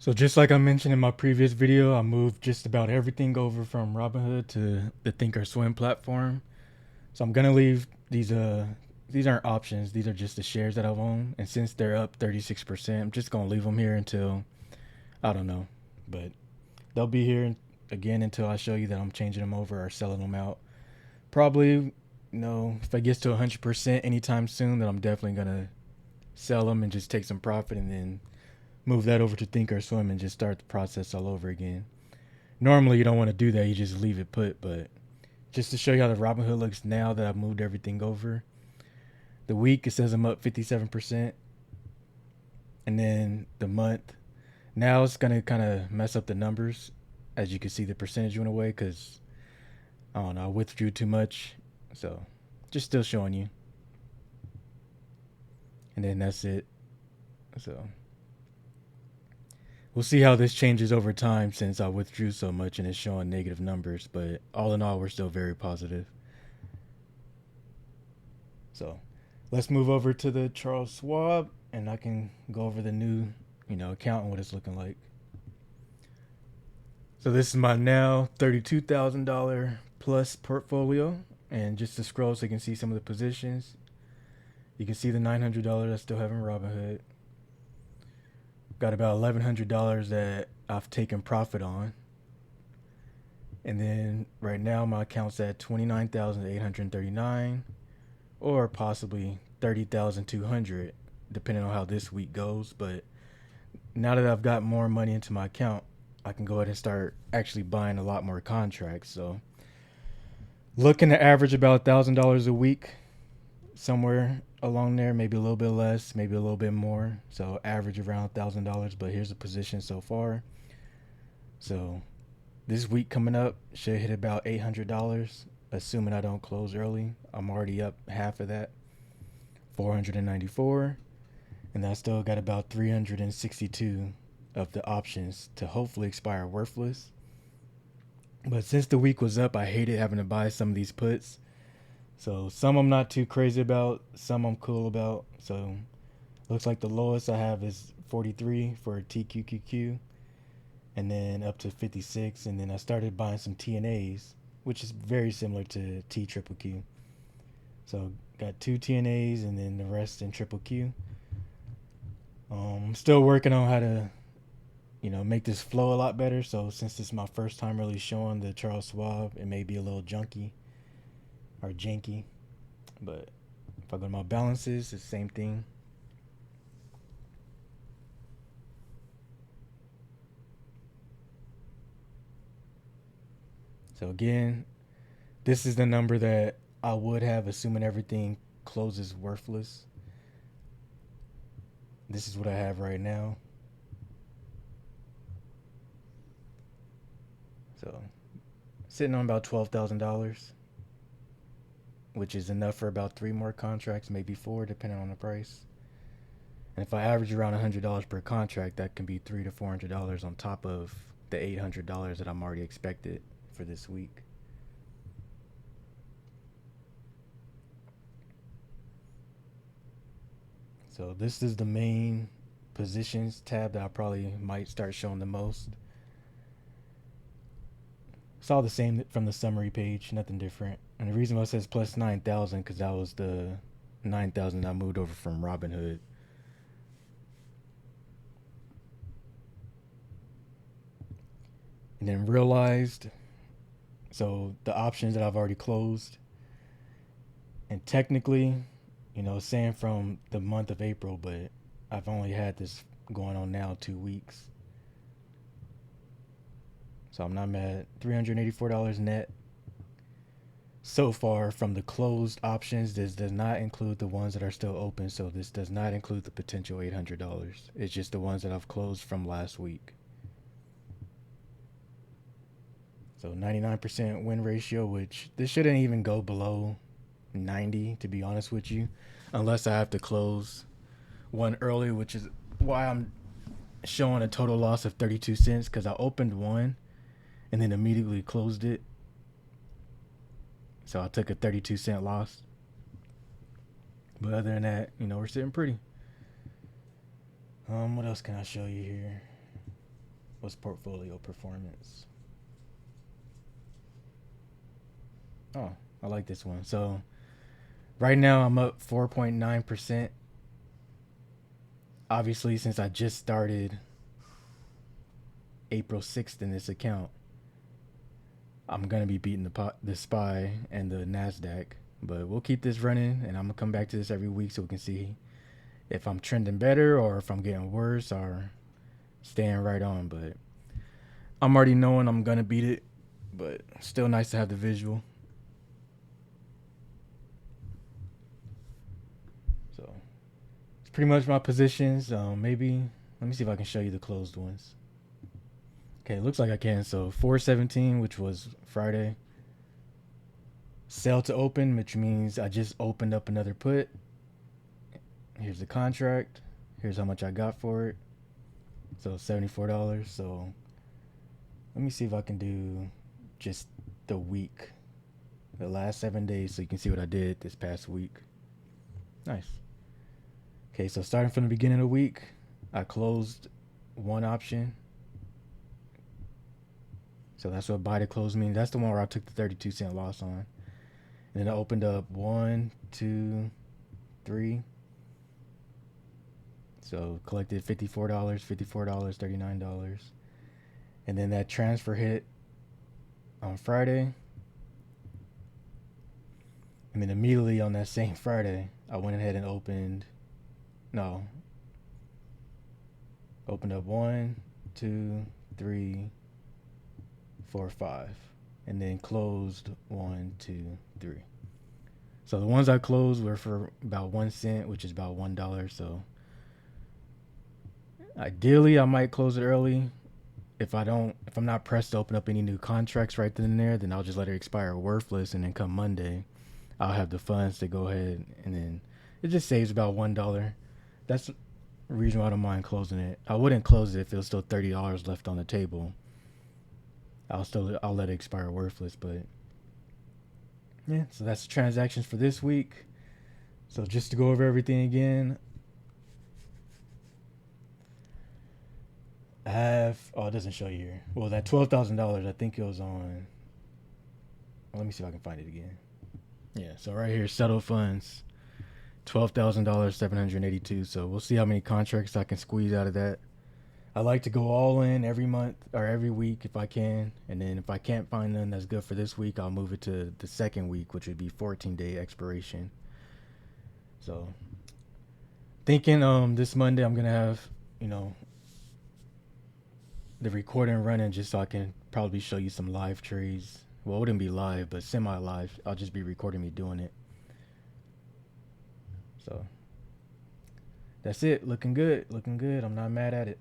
So just like I mentioned in my previous video, I moved just about everything over from Robinhood to the Thinkorswim platform. So I'm gonna leave these aren't options, these are just the shares that I've owned. And since they're up 36%, I'm just gonna leave them here until I don't know. But they'll be here again until I show you that I'm changing them over or selling them out. Probably, if I get to 100% anytime soon, then I'm definitely gonna sell them and just take some profit and then move that over to Thinkorswim and just start the process all over again. Normally, you don't want to do that. You just leave it put, but just to show you how the Robinhood looks now that I've moved everything over. The week, it says I'm up 57%. And then the month, now it's going to kind of mess up the numbers. As you can see, the percentage went away because, I don't know, I withdrew too much. So, just still showing you. And then that's it. So, we'll see how this changes over time since I withdrew so much and it's showing negative numbers. But all in all, we're still very positive. So let's move over to the Charles Schwab and I can go over the new, account and what it's looking like. So this is my now $32,000 plus portfolio. And just to scroll so you can see some of the positions. You can see the $900 I still have in Robinhood. Got about $1,100 that I've taken profit on. And then right now my account's at 29,839 or possibly 30,200 depending on how this week goes. But now that I've got more money into my account, I can go ahead and start actually buying a lot more contracts. So looking to average about $1,000 a week, somewhere along there, maybe a little bit less, maybe a little bit more. So average around $1,000. But here's the position so far. So this week coming up should hit about $800, assuming I don't close early. I'm already up half of that, 494, and I still got about 362 of the options to hopefully expire worthless. But since the week was up, I hated having to buy some of these puts. So some I'm not too crazy about, some I'm cool about. So looks like the lowest I have is 43 for TQQQ, and then up to 56. And then I started buying some TNAs, which is very similar to TQQQ. So got two TNAs and then the rest in triple Q. I'm still working on how to, make this flow a lot better. So since this is my first time really showing the Charles Schwab, it may be a little junky or janky. But if I go to my balances, it's the same thing. So again, this is the number that I would have assuming everything closes worthless. This is what I have right now. So sitting on about $12,000, which is enough for about 3 more contracts, maybe 4, depending on the price. And if I average around $100 per contract, that can be $300 to $400 on top of the $800 that I'm already expected for this week. So this is the main positions tab that I probably might start showing the most. It's all the same from the summary page, nothing different. And the reason why it says plus 9,000 because that was the 9,000 I moved over from Robinhood. And then realized, so the options that I've already closed, and technically, saying from the month of April, but I've only had this going on now 2 weeks. So I'm not mad. $384 net so far from the closed options. This does not include the ones that are still open. So this does not include the potential $800. It's just the ones that I've closed from last week. So 99% win ratio, which this shouldn't even go below 90, to be honest with you, unless I have to close one early, which is why I'm showing a total loss of 32 cents because I opened one and then immediately closed it. So I took a 32-cent loss. But other than that, we're sitting pretty. What else can I show you here? What's portfolio performance? Oh, I like this one. So right now I'm up 4.9%. Obviously, since I just started April 6th in this account, I'm gonna be beating the SPY and the Nasdaq. But we'll keep this running, and I'm gonna come back to this every week so we can see if I'm trending better or if I'm getting worse or staying right on. But I'm already knowing I'm gonna beat it, but still nice to have the visual. So it's pretty much my positions. Maybe let me see if I can show you the closed ones. Okay, it looks like I can. So 417, which was Friday. Sell to open, which means I just opened up another put. Here's the contract. Here's how much I got for it. So $74. So let me see if I can do just the week, the last 7 days, so you can see what I did this past week. Nice. Okay, so starting from the beginning of the week, I closed one option. So that's what buy to close means. That's the one where I took the 32-cent loss on. And then I opened up 1, 2, 3. So collected $54, $54, $39. And then that transfer hit on Friday. And then immediately on that same Friday, I went ahead and opened up 1, 2, 3, 4, 5. And then closed 1, 2, 3. So the ones I closed were for about 1 cent, which is about $1. So ideally I might close it early. If I'm not pressed to open up any new contracts right then and there, then I'll just let it expire worthless, and then come Monday, I'll have the funds to go ahead, and then it just saves about $1. That's the reason why I don't mind closing it. I wouldn't close it if it was still $30 left on the table. I'll let it expire worthless, but yeah. So that's the transactions for this week. So just to go over everything again, I have it doesn't show you here. Well, that $12,000, I think it was on. Let me see if I can find it again. Yeah, so right here, settled funds, $12,000, 782. So we'll see how many contracts I can squeeze out of that. I like to go all in every month or every week if I can, and then if I can't find none that's good for this week, I'll move it to the second week, which would be 14-day expiration. So thinking this Monday I'm gonna have the recording running just so I can probably show you some live trades. Well, it wouldn't be live, but semi-live. I'll just be recording me doing it. So that's it. Looking good. I'm not mad at it.